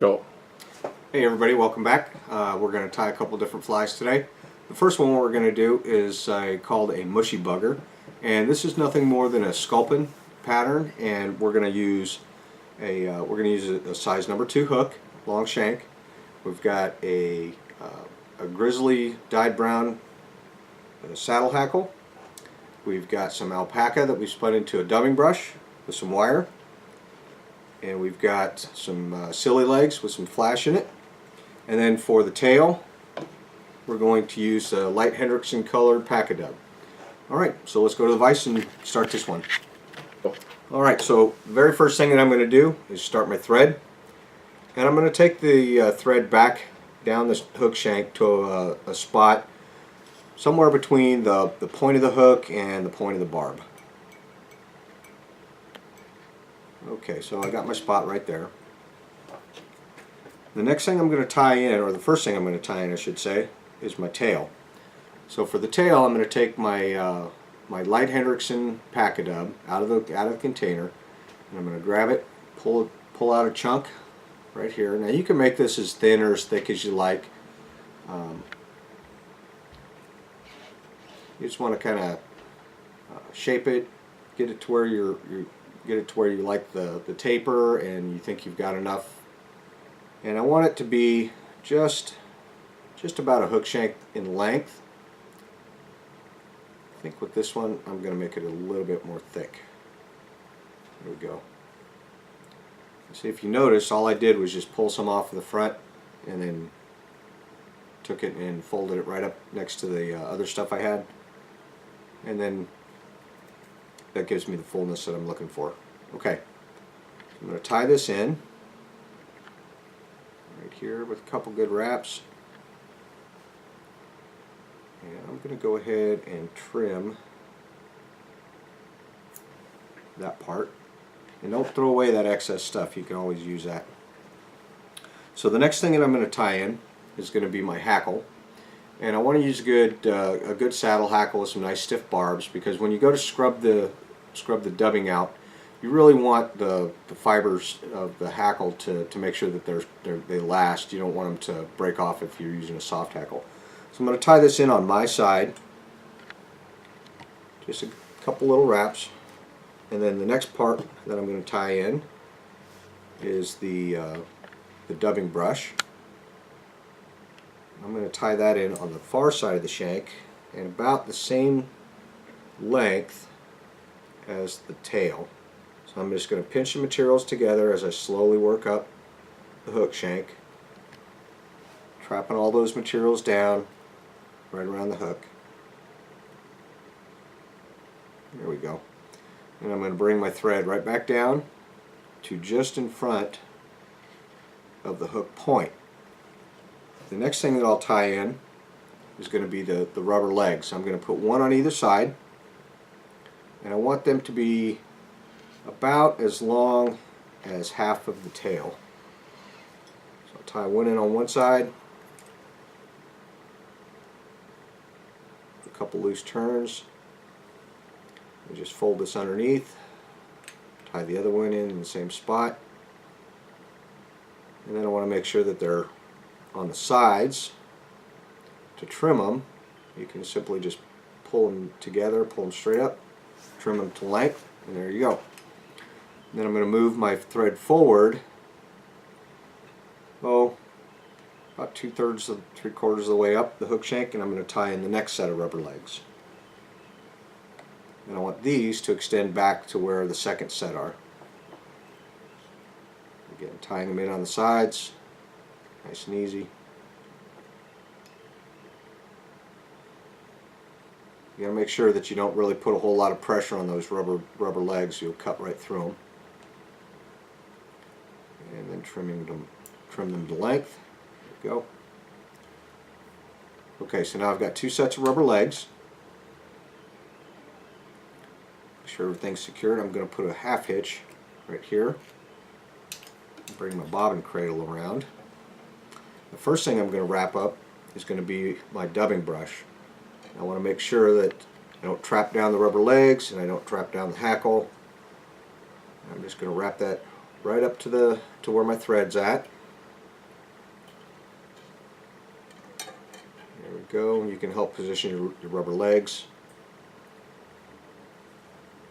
Go. Hey everybody, welcome back. We're going to tie a couple different flies today. The first one we're going to do is called a Mushy Bugger, and this is nothing more than a sculpin pattern, and we're going to use a size number 2 hook, long shank. We've got a grizzly dyed brown saddle hackle. We've got some alpaca that we spun into a dubbing brush with some wire. And we've got some silly legs with some flash in it. And then for the tail, we're going to use a light Hendrickson colored Pacadub. Alright, so let's go to the vise and start this one. Alright, so the very first thing that I'm going to do is start my thread. And I'm going to take the thread back down this hook shank to a spot somewhere between the point of the hook and the point of the barb. Okay, so I got my spot right there. The next thing I'm going to tie in, or the first thing I'm going to tie in I should say, is my tail. So for the tail I'm going to take my my light Hendrickson Pacadub out of the container, and I'm going to grab it, pull out a chunk right here. Now you can make this as thin or as thick as you like. You just want to kind of shape it, get it to where you like the taper and you think you've got enough. And I want it to be just about a hook shank in length. I think with this one I'm going to make it a little bit more thick. There we go. See, if you notice, all I did was just pull some off of the front and then took it and folded it right up next to the other stuff I had, and then that gives me the fullness that I'm looking for. Okay, so I'm going to tie this in right here with a couple good wraps, and I'm going to go ahead and trim that part. And don't throw away that excess stuff, you can always use that. So the next thing that I'm going to tie in is going to be my hackle. And I want to use a good saddle hackle with some nice stiff barbs, because when you go to scrub the dubbing out, you really want the fibers of the hackle to make sure that they last. You don't want them to break off if you're using a soft hackle. So I'm going to tie this in on my side, just a couple little wraps, and then the next part that I'm going to tie in is the dubbing brush. I'm going to tie that in on the far side of the shank and about the same length as the tail. So I'm just going to pinch the materials together as I slowly work up the hook shank, trapping all those materials down right around the hook. There we go. And I'm going to bring my thread right back down to just in front of the hook point. The next thing that I'll tie in is going to be the rubber legs. I'm going to put one on either side, and I want them to be about as long as half of the tail. So I'll tie one in on one side, a couple loose turns, and just fold this underneath, tie the other one in the same spot, and then I want to make sure that they're on the sides. To trim them, you can simply just pull them together, pull them straight up, trim them to length, and there you go. And then I'm going to move my thread forward, about 2/3 to 3/4 of the way up the hook shank, and I'm going to tie in the next set of rubber legs. And I want these to extend back to where the second set are. Again, tying them in on the sides. Nice and easy. You gotta make sure that you don't really put a whole lot of pressure on those rubber legs. You'll cut right through them. And then trim them to length. There we go. Okay, so now I've got two sets of rubber legs. Make sure everything's secured. I'm going to put a half hitch right here. Bring my bobbin cradle around. The first thing I'm going to wrap up is going to be my dubbing brush. I want to make sure that I don't trap down the rubber legs and I don't trap down the hackle. I'm just going to wrap that right up to where my thread's at. go. You can help position your rubber legs.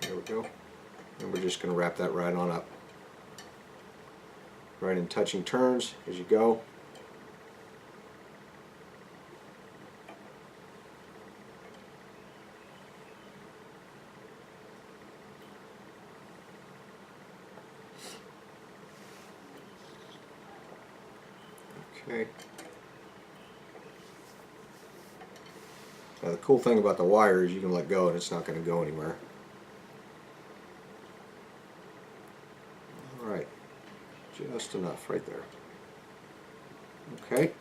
There we go. And we're just going to wrap that right on up. Right in touching turns as you go. Okay. Now the cool thing about the wire is you can let go and it's not going to go anywhere. Alright, just enough right there. Okay.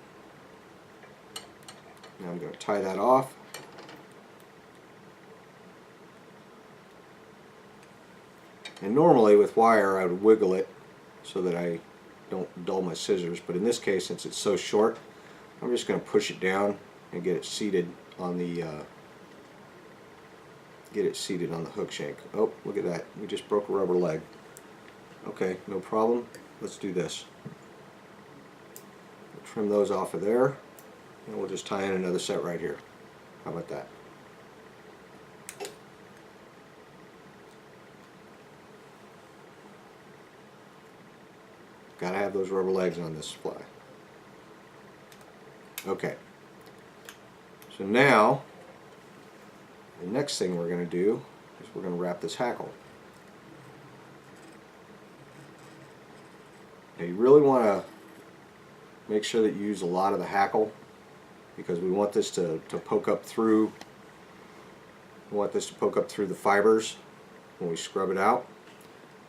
Now I'm going to tie that off. And normally with wire I would wiggle it so that I don't dull my scissors, but in this case, since it's so short, I'm just going to push it down and get it seated on the hook shank. Oh, look at that! We just broke a rubber leg. Okay, no problem. Let's do this. We'll trim those off of there, and we'll just tie in another set right here. How about that? Gotta have those rubber legs on this fly. Okay. So now, the next thing we're going to do is we're going to wrap this hackle. Now you really want to make sure that you use a lot of the hackle because we want this to poke up through. We want this to poke up through the fibers when we scrub it out.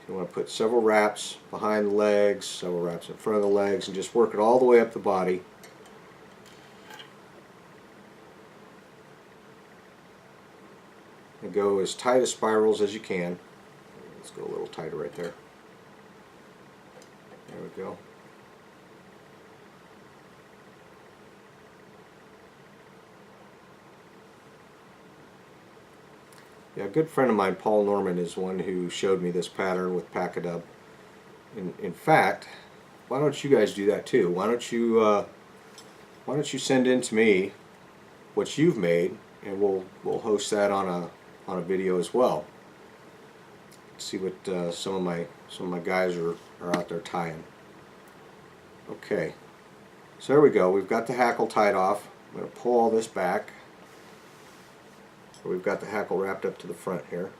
You want to put several wraps behind the legs, several wraps in front of the legs, and just work it all the way up the body. And go as tight as spirals as you can. Let's go a little tighter right there. There we go. Yeah, a good friend of mine, Paul Norman, is one who showed me this pattern with Pack-A-Dub. In fact, why don't you guys do that too? Why don't you send in to me what you've made, and we'll host that on a video as well. See what some of my guys are out there tying. Okay, so there we go. We've got the hackle tied off. I'm going to pull all this back. So we've got the hackle wrapped up to the front here.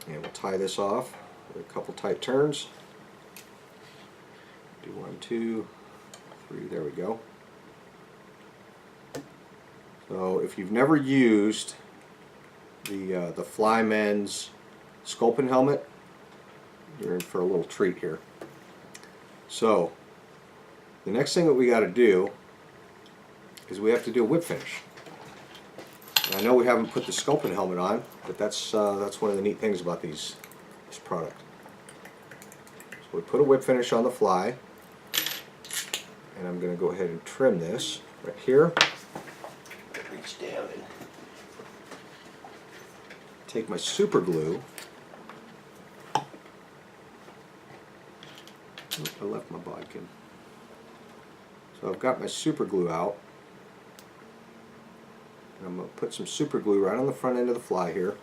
And we'll tie this off with a couple tight turns. Do 1, 2, 3, there we go. So if you've never used the Flymen's sculpin helmet, you're in for a little treat here. So the next thing that we got to do is we have to do a whip finish. And I know we haven't put the sculpin helmet on, but that's one of the neat things about this product. So we put a whip finish on the fly, and I'm going to go ahead and trim this right here. Reach down and take my super glue. Oh, I left my bodkin. So I've got my super glue out. And I'm going to put some super glue right on the front end of the fly here.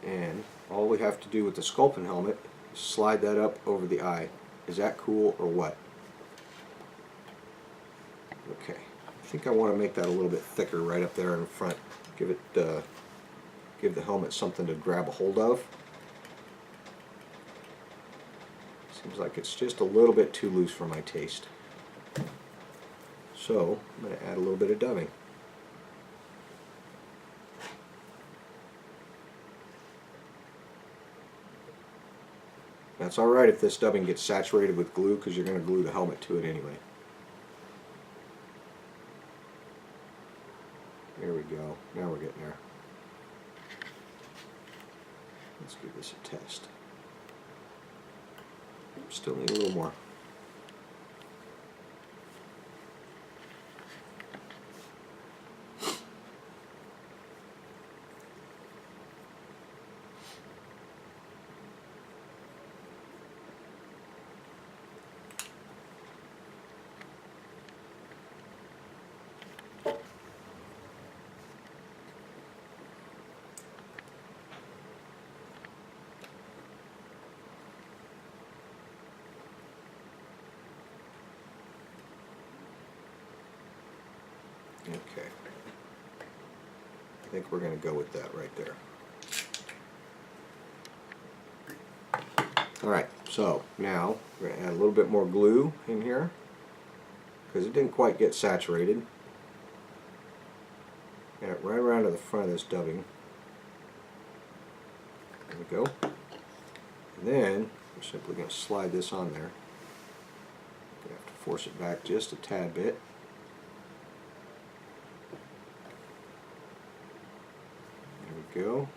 And all we have to do with the sculpin helmet is slide that up over the eye. Is that cool or what? Okay, I think I want to make that a little bit thicker right up there in front. Give the helmet something to grab a hold of. Seems like it's just a little bit too loose for my taste. So I'm going to add a little bit of dubbing. That's alright if this dubbing gets saturated with glue, because you're going to glue the helmet to it anyway. There we go. Now we're getting there. Let's give this a test. Still need a little more. Okay. I think we're going to go with that right there. Alright, so now we're going to add a little bit more glue in here because it didn't quite get saturated. Add it right around to the front of this dubbing. There we go. And then we're simply going to slide this on there. Going to have to force it back just a tad bit. There we go.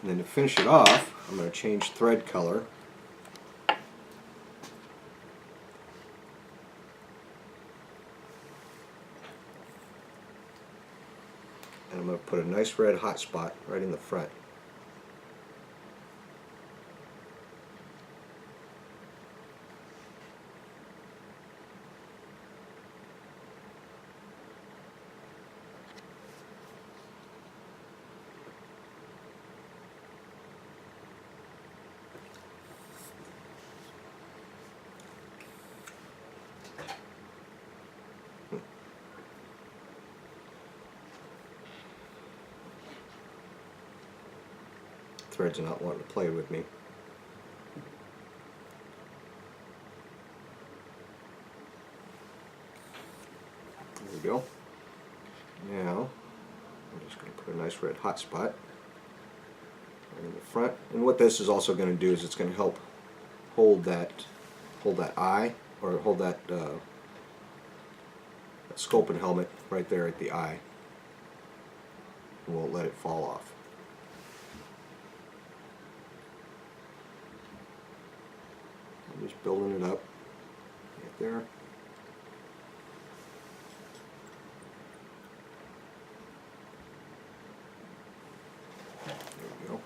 And then to finish it off, I'm going to change thread color. And I'm going to put a nice red hot spot right in the front. Threads are not wanting to play with me. There we go. Now I'm just going to put a nice red hot spot right in the front. And what this is also going to do is it's going to help hold that eye, or hold that sculpin helmet right there at the eye. And won't let it fall off. I'm just building it up right there. There we go.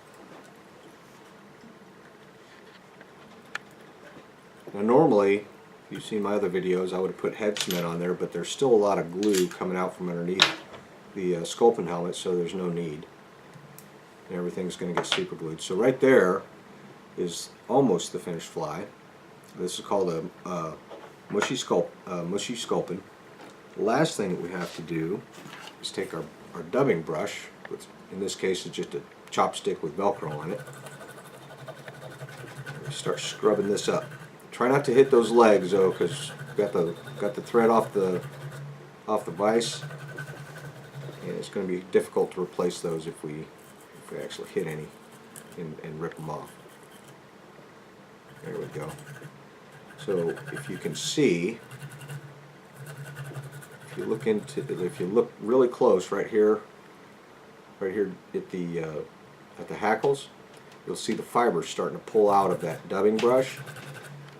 Now normally, if you've seen my other videos, I would have put head cement on there, but there's still a lot of glue coming out from underneath the sculpin helmet, so there's no need. And everything's going to get super glued. So right there is almost the finished fly. This is called a mushy sculpin. The last thing that we have to do is take our dubbing brush, which in this case is just a chopstick with Velcro on it, and start scrubbing this up. Try not to hit those legs though, because got the thread off the vise, and it's going to be difficult to replace those if we actually hit any and rip them off. There we go. So if you can see, if you look really close right here at the hackles, you'll see the fibers starting to pull out of that dubbing brush,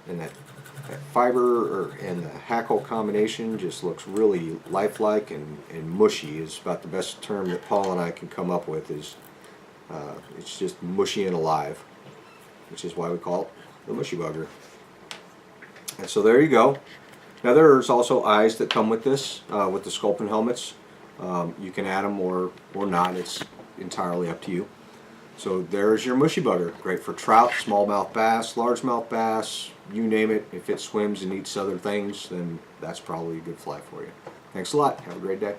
and that fiber and the hackle combination just looks really lifelike and mushy. Is about the best term that Paul and I can come up with. Is it's just mushy and alive, which is why we call it the Mushy Bugger. And so there you go. Now there's also eyes that come with this, with the sculpin helmets. You can add them or not. It's entirely up to you. So there's your Mushy Bugger. Great for trout, smallmouth bass, largemouth bass, you name it. If it swims and eats other things, then that's probably a good fly for you. Thanks a lot. Have a great day.